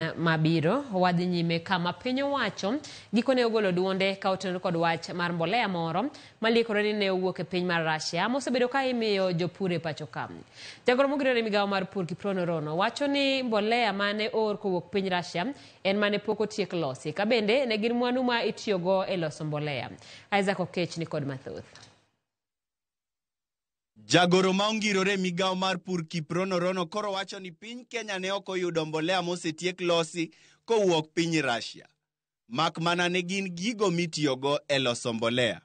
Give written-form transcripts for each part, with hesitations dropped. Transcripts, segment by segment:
Mabiro wadhi nyime kama piny owacho gikone ogolo duonde ka otenore kod wach mar mbolea moro malikore ni ne owuok e piny mar Russia mosebedo ka imiyo jopur e pacho ka. Jagoro mogirore migawo mar pur Kiprono Rono wacho ni mbolea mane oor kowuok piny Russia en mane pok otiek losi ka bende ne gin mwandu ma itiyogo e loso mbolea. Isaac Okech ni kod mathoth. Jagoro maongirore migawo mar pur Kiprono Rono koro wacho ni piny Kenya ne ok oyudo mbolea mosetiek losi kowuok piny Russia. Mak mana ne gin gigo mitiyogo e loso mbolea.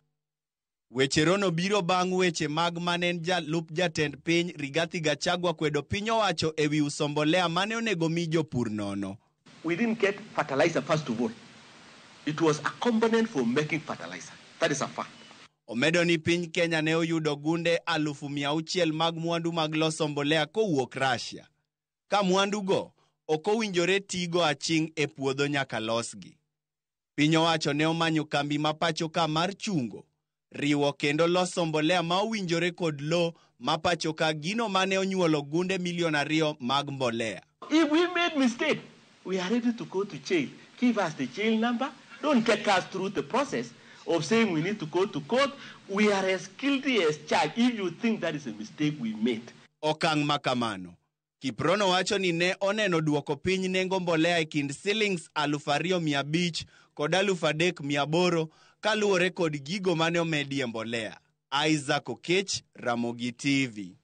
Weche Rono biro bang' weche mag manen jalup jatend piny Rigathi Gachagua kwedo piny owacho ewi uso mbolea mane onego mi jopur nono. We didn't get fertilizer first of all. It was a component for making fertilizer. That is a fact. Omedo ni piny Kenya ne oyudo gunde 600,000 mag mwandu mag loso mbolea kowuok Russia. Ka mwandu go ok owinjore tigo aching' e puodho nyaka losgi. Piny owacho ne omanyo kambi ma pacho ka mar chungo, riwo kendo loso mbolea ma owinjore kod lo ma pacho ka gino mane onyuolo gunde 2 million mag mbolea. If we made mistake, we are ready to go to jail. Give us the jail number. Don't take us through the process of saying we need to go to court. We are as guilty as charged if you think that is a mistake we made. Okang' makamano. Kiprono wacho ni ne oneno duoko piny nengo mbolea e kind shillings 2,500 kod 3,800 kaluwore kod gigo mane omedie mbolea. Isaac Okech, Ramogi TV.